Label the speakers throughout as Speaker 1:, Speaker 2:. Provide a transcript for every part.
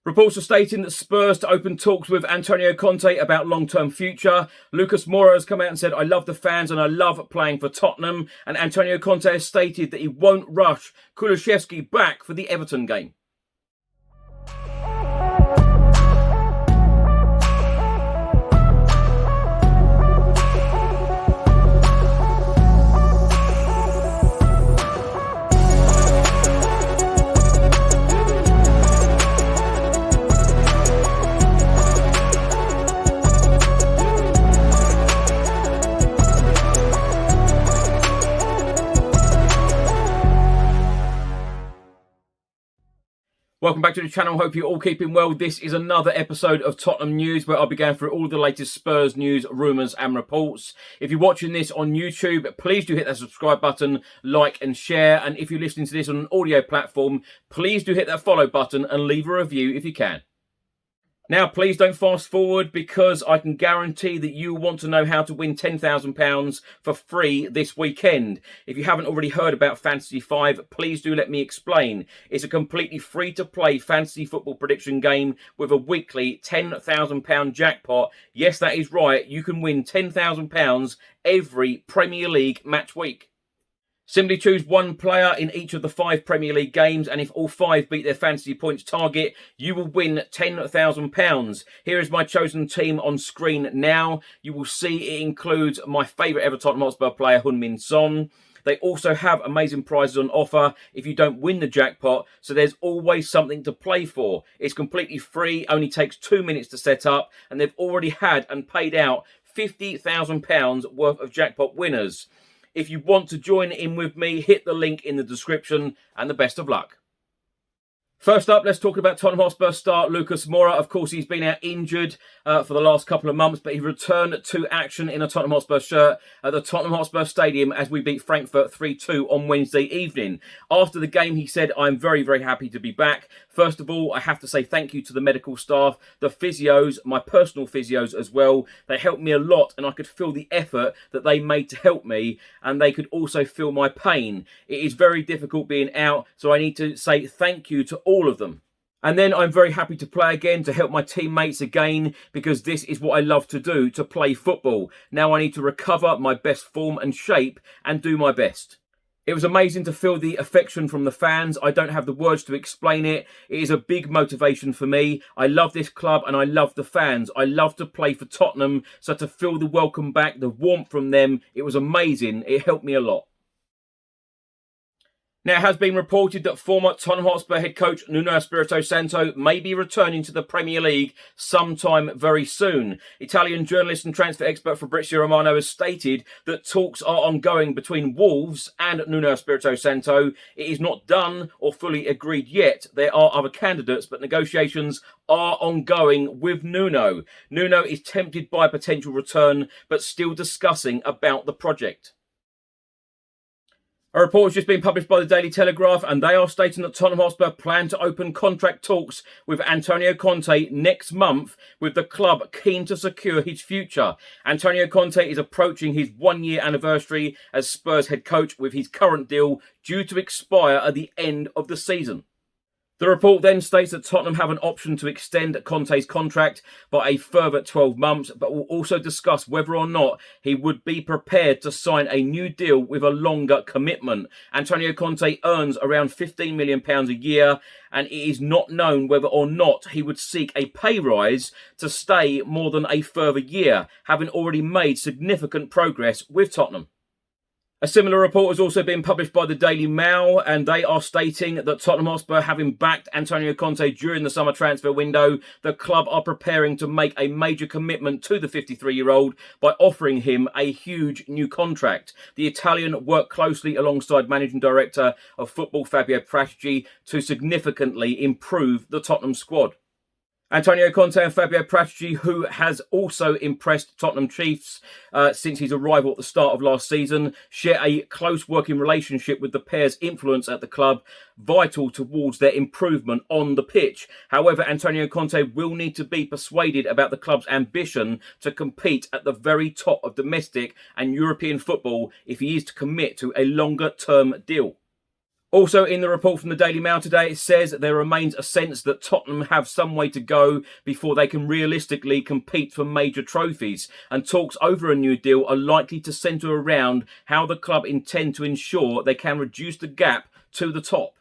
Speaker 1: Reports are stating that Spurs to open talks with Antonio Conte about long-term future. Moura has come out and said, I love the fans and I love playing for Tottenham. And Antonio Conte has stated that he won't rush Kulusevski back for the Everton game. Welcome back to the channel. Hope you're all keeping well. This is another episode of Tottenham News where I'll be going through all the latest Spurs news, rumours and reports. If you're watching this on YouTube, please do hit that subscribe button, like and share. And if you're listening to this on an audio platform, please do hit that follow button and leave a review if you can. Now, please don't fast forward because I can guarantee that you want to know how to win £10,000 for free this weekend. If you haven't already heard about Fantasy 5, please do let me explain. It's a completely free-to-play fantasy football prediction game with a weekly £10,000 jackpot. Yes, that is right. You can win £10,000 every Premier League match week. Simply choose one player in each of the 5 Premier League games, and if all 5 beat their fantasy points target, you will win £10,000. Here is my chosen team on screen now. You will see it includes my favourite ever Tottenham Hotspur player, Heung-min Son. They also have amazing prizes on offer if you don't win the jackpot, so there's always something to play for. It's completely free, only takes 2 minutes to set up, and they've already had and paid out £50,000 worth of jackpot winners. If you want to join in with me, hit the link in the description, and the best of luck. First up, let's talk about Tottenham Hotspur star Lucas Moura. Of course, he's been out injured for the last couple of months, but he returned to action in a Tottenham Hotspur shirt at the Tottenham Hotspur Stadium as we beat Frankfurt 3-2 on Wednesday evening. After the game, he said, I'm very, very happy to be back. First of all, I have to say thank you to the medical staff, the physios, my personal physios as well. They helped me a lot, and I could feel the effort that they made to help me, and they could also feel my pain. It is very difficult being out, so I need to say thank you to all of them. And then I'm very happy to play again, to help my teammates again, because this is what I love to do, to play football. Now I need to recover my best form and shape and do my best. It was amazing to feel the affection from the fans. I don't have the words to explain it. It is a big motivation for me. I love this club and I love the fans. I love to play for Tottenham, so to feel the welcome back, the warmth from them, it was amazing. It helped me a lot. Now, it has been reported that former Tottenham Hotspur head coach Nuno Espirito Santo may be returning to the Premier League sometime very soon. Italian journalist and transfer expert Fabrizio Romano has stated that talks are ongoing between Wolves and Nuno Espirito Santo. It is not done or fully agreed yet. There are other candidates, but negotiations are ongoing with Nuno. Nuno is tempted by a potential return, but still discussing about the project. A report has just been published by the Daily Telegraph, and they are stating that Tottenham Hotspur plan to open contract talks with Antonio Conte next month, with the club keen to secure his future. Antonio Conte is approaching his 1-year anniversary as Spurs head coach, with his current deal due to expire at the end of the season. The report then states that Tottenham have an option to extend Conte's contract by a further 12 months, but will also discuss whether or not he would be prepared to sign a new deal with a longer commitment. Antonio Conte earns around £15 million a year, and it is not known whether or not he would seek a pay rise to stay more than a further year, having already made significant progress with Tottenham. A similar report has also been published by the Daily Mail, and they are stating that Tottenham Hotspur, having backed Antonio Conte during the summer transfer window, the club are preparing to make a major commitment to the 53-year-old by offering him a huge new contract. The Italian worked closely alongside Managing Director of Football Fabio Paratici to significantly improve the Tottenham squad. Antonio Conte and Fabio Paratici, who has also impressed Tottenham Chiefs since his arrival at the start of last season, share a close working relationship with the pair's influence at the club, vital towards their improvement on the pitch. However, Antonio Conte will need to be persuaded about the club's ambition to compete at the very top of domestic and European football if he is to commit to a longer-term deal. Also, in the report from the Daily Mail today, it says there remains a sense that Tottenham have some way to go before they can realistically compete for major trophies, and talks over a new deal are likely to centre around how the club intend to ensure they can reduce the gap to the top.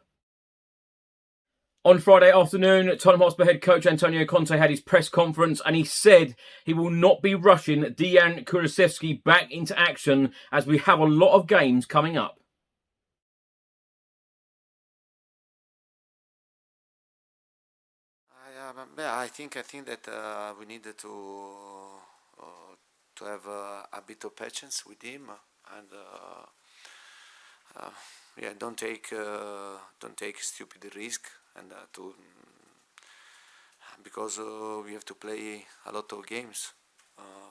Speaker 1: On Friday afternoon, Tottenham Hotspur head coach Antonio Conte had his press conference, and he said he will not be rushing Dejan Kulusevski back into action as we have a lot of games coming up.
Speaker 2: I think that we needed to have a bit of patience with him, and don't take stupid risk, and because we have to play a lot of games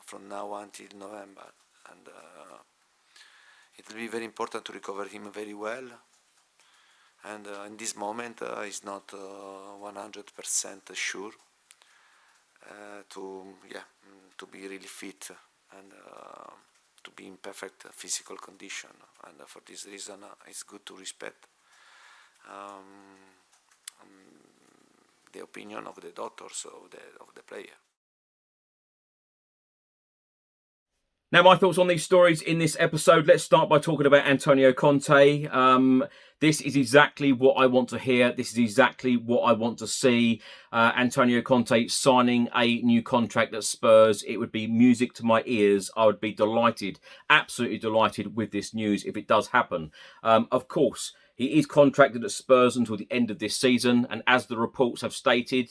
Speaker 2: from now until November, and it will be very important to recover him very well. And in this moment, he's not 100% sure to be really fit and to be in perfect physical condition. And for this reason, it's good to respect the opinion of the doctors of the player.
Speaker 1: Now, my thoughts on these stories in this episode. Let's start by talking about Antonio Conte. This is exactly what I want to hear. This is exactly what I want to see. Antonio Conte signing a new contract at Spurs. It would be music to my ears. I would be delighted, absolutely delighted with this news if it does happen. Of course, he is contracted at Spurs until the end of this season. And as the reports have stated,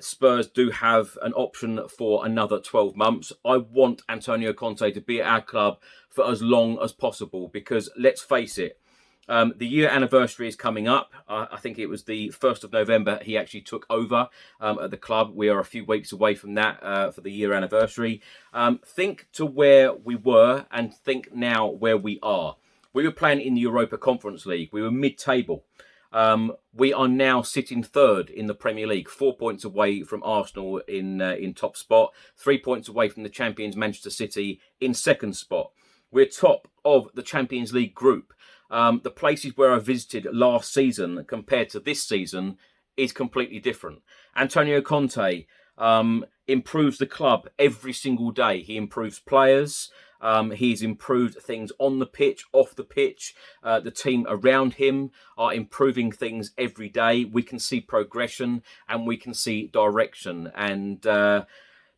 Speaker 1: Spurs do have an option for another 12 months. I want Antonio Conte to be at our club for as long as possible because, let's face it, the year anniversary is coming up. I think it was the 1st of November he actually took over at the club. We are a few weeks away from that for the year anniversary. Think to where we were and think now where we are. We were playing in the Europa Conference League. We were mid-table. We are now sitting third in the Premier League, 4 points away from Arsenal in top spot, 3 points away from the champions Manchester City in second spot. We're top of the Champions League group. The places where I visited last season compared to this season is completely different. Antonio Conte improves the club every single day. He improves players. He's improved things on the pitch, off the pitch. The team around him are improving things every day. We can see progression and we can see direction. And the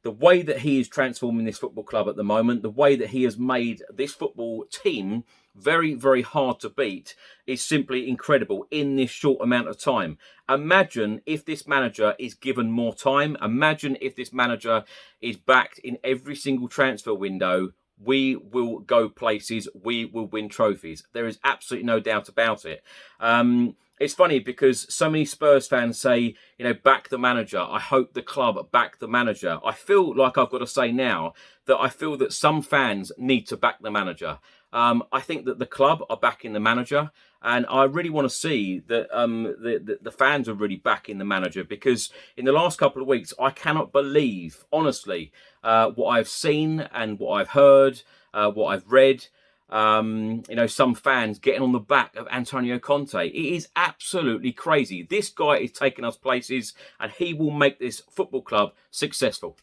Speaker 1: way that he is transforming this football club at the moment, the way that he has made this football team very, very hard to beat is simply incredible in this short amount of time. Imagine if this manager is given more time. Imagine if this manager is backed in every single transfer window. We will go places. We will win trophies. There is absolutely no doubt about it. It's funny because so many Spurs fans say, back the manager. I hope the club back the manager. I feel like I've got to say now that I feel that some fans need to back the manager. I think that the club are backing the manager, and I really want to see that the fans are really backing the manager, because in the last couple of weeks, I cannot believe, honestly, what I've seen and what I've heard, what I've read. Some fans getting on the back of Antonio Conte. It is absolutely crazy. This guy is taking us places, and he will make this football club successful.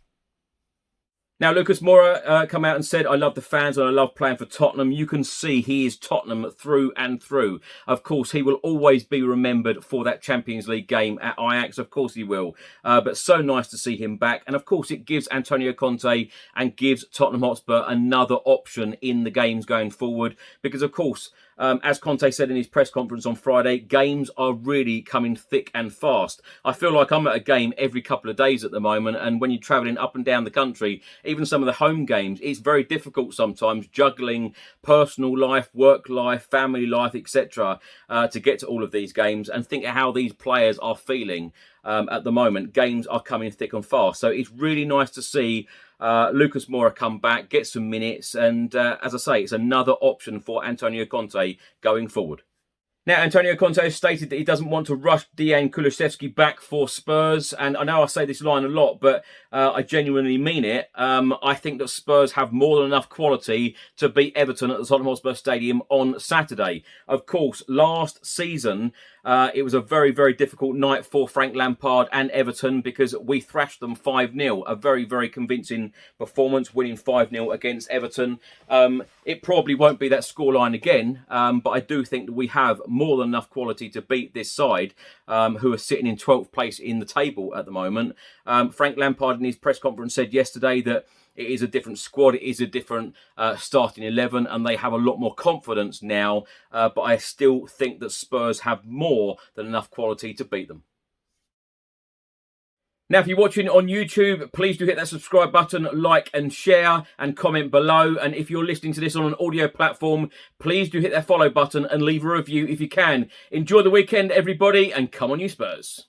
Speaker 1: Now, Lucas Moura come out and said, I love the fans and I love playing for Tottenham. You can see he is Tottenham through and through. Of course, he will always be remembered for that Champions League game at Ajax. Of course he will. But so nice to see him back. And of course, it gives Antonio Conte and gives Tottenham Hotspur another option in the games going forward. Because, of course, as Conte said in his press conference on Friday, games are really coming thick and fast. I feel like I'm at a game every couple of days at the moment, and when you're travelling up and down the country, even some of the home games, it's very difficult sometimes juggling personal life, work life, family life, etc. To get to all of these games and think of how these players are feeling at the moment. Games are coming thick and fast. So it's really nice to see Lucas Moura come back, get some minutes, and as I say, it's another option for Antonio Conte going forward. Now, Antonio Conte has stated that he doesn't want to rush Dejan Kulusevski back for Spurs. And I know I say this line a lot, but I genuinely mean it. I think that Spurs have more than enough quality to beat Everton at the Tottenham Hotspur Stadium on Saturday. Of course, last season, it was a very, very difficult night for Frank Lampard and Everton because we thrashed them 5-0. A very, very convincing performance, winning 5-0 against Everton. It probably won't be that scoreline again, but I do think that we have more than enough quality to beat this side, who are sitting in 12th place in the table at the moment. Frank Lampard in his press conference said yesterday that it is a different squad, it is a different starting 11, and they have a lot more confidence now. But I still think that Spurs have more than enough quality to beat them. Now, if you're watching on YouTube, please do hit that subscribe button, like and share, and comment below. And if you're listening to this on an audio platform, please do hit that follow button and leave a review if you can. Enjoy the weekend, everybody, and come on you Spurs.